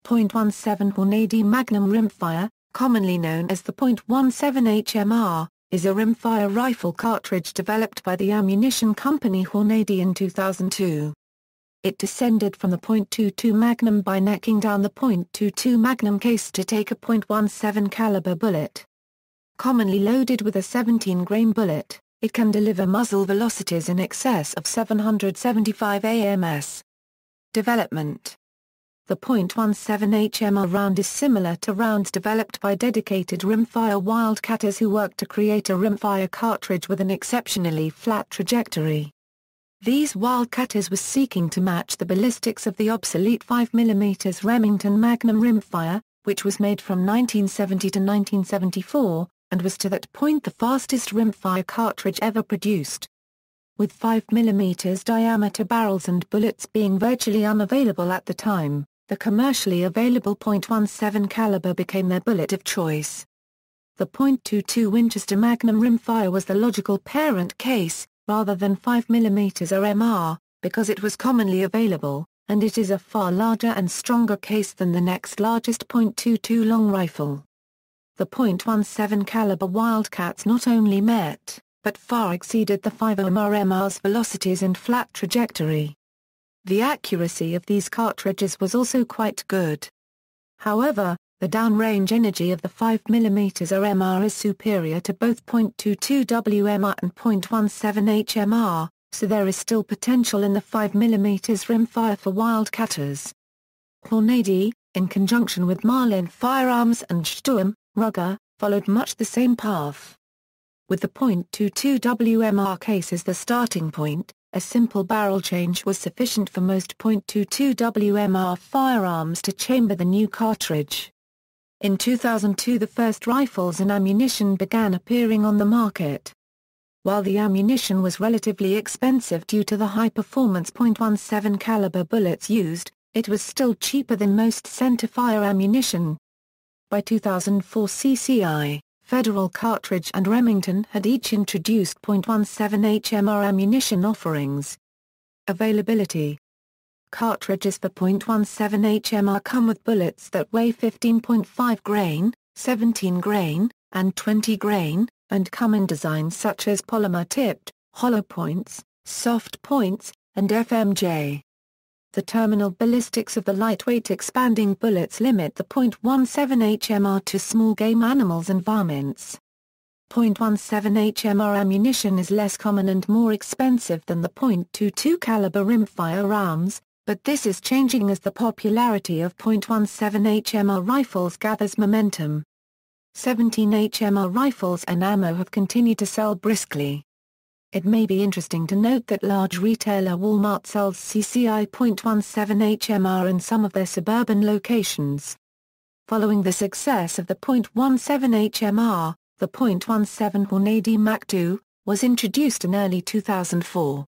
.17 Hornady Magnum Rimfire, commonly known as the .17 HMR, is a rimfire rifle cartridge developed by the ammunition company Hornady in 2002. It descended from the .22 Magnum by necking down the .22 Magnum case to take a .17 caliber bullet. Commonly loaded with a 17-grain bullet, it can deliver muzzle velocities in excess of 775 ams. Development. The .17 HMR round is similar to rounds developed by dedicated rimfire wildcatters who work to create a rimfire cartridge with an exceptionally flat trajectory. These wildcatters were seeking to match the ballistics of the obsolete 5mm Remington Magnum Rimfire, which was made from 1970 to 1974, and was to that point the fastest rimfire cartridge ever produced. With 5mm diameter barrels and bullets being virtually unavailable at the time, the commercially available .17 caliber became their bullet of choice. The .22 Winchester Magnum Rimfire was the logical parent case, rather than 5mm or MR, because it was commonly available, and it is a far larger and stronger case than the next largest .22 long rifle. The .17 caliber Wildcats not only met, but far exceeded the 5MR's velocities and flat trajectory. The accuracy of these cartridges was also quite good. However, the downrange energy of the 5mm MR is superior to both .22 WMR and .17 HMR, so there is still potential in the 5mm rimfire for wildcatters. Hornady, in conjunction with Marlin Firearms and Sturm, Ruger, followed much the same path. With the .22 WMR case as the starting point, a simple barrel change was sufficient for most .22 WMR firearms to chamber the new cartridge. In 2002 the first rifles and ammunition began appearing on the market. While the ammunition was relatively expensive due to the high-performance .17 caliber bullets used, it was still cheaper than most centerfire ammunition. By 2004 CCI, Federal Cartridge and Remington had each introduced .17 HMR ammunition offerings. Availability. Cartridges for .17 HMR come with bullets that weigh 15.5 grain, 17 grain, and 20 grain, and come in designs such as polymer-tipped, hollow points, soft points, and FMJ. The terminal ballistics of the lightweight expanding bullets limit the .17 HMR to small game animals and varmints. .17 HMR ammunition is less common and more expensive than the .22 caliber rimfire rounds, but this is changing as the popularity of .17 HMR rifles gathers momentum. 17 HMR rifles and ammo have continued to sell briskly. It may be interesting to note that large retailer Walmart sells CCI .17 HMR in some of their suburban locations. Following the success of the .17 HMR, the .17 Hornady Mac2 was introduced in early 2004.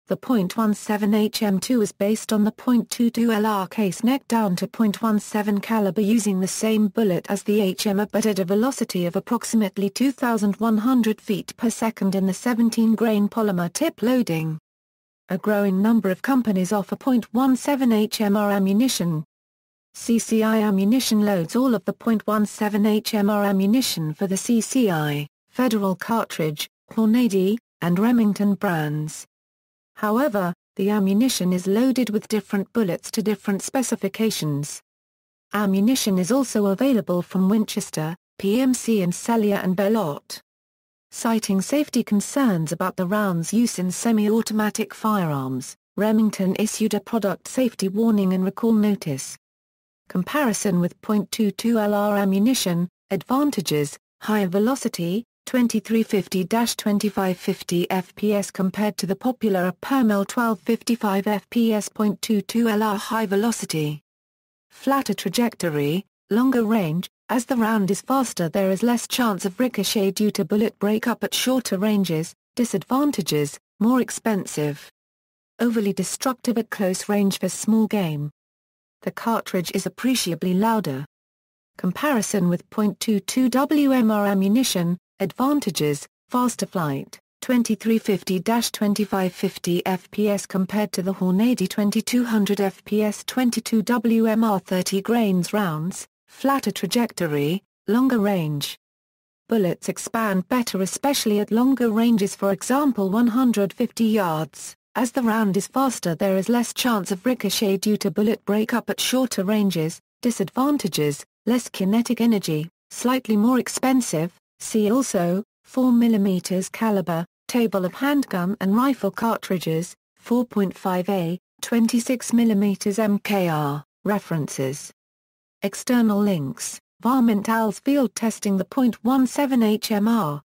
The .17 HM2 is based on the .22 LR case necked down to .17 caliber using the same bullet as the HMR but at a velocity of approximately 2,100 feet per second in the 17-grain polymer tip loading. A growing number of companies offer .17 HMR ammunition. CCI Ammunition loads all of the .17 HMR ammunition for the CCI, Federal Cartridge, Hornady, and Remington brands. However, the ammunition is loaded with different bullets to different specifications. Ammunition is also available from Winchester, PMC and Cellier and Bellot. Citing safety concerns about the round's use in semi-automatic firearms, Remington issued a product safety warning and recall notice. Comparison with .22 LR ammunition, advantages, higher velocity, 2350-2550 FPS compared to the popular Permel 1255 FPS .22 LR high velocity. Flatter trajectory, longer range, as the round is faster there is less chance of ricochet due to bullet breakup at shorter ranges. Disadvantages, more expensive. Overly destructive at close range for small game. The cartridge is appreciably louder. Comparison with .22 WMR ammunition, advantages, faster flight, 2350-2550 fps compared to the Hornady 2200 fps 22 WMR 30 grains rounds, flatter trajectory, longer range. Bullets expand better especially at longer ranges, for example 150 yards. As the round is faster there is less chance of ricochet due to bullet breakup at shorter ranges. Disadvantages: less kinetic energy, slightly more expensive. See also, 4mm caliber, table of handgun and rifle cartridges, 4.5A, 26mm MKR, references. External links: Varmint Al's field testing the .17 HMR.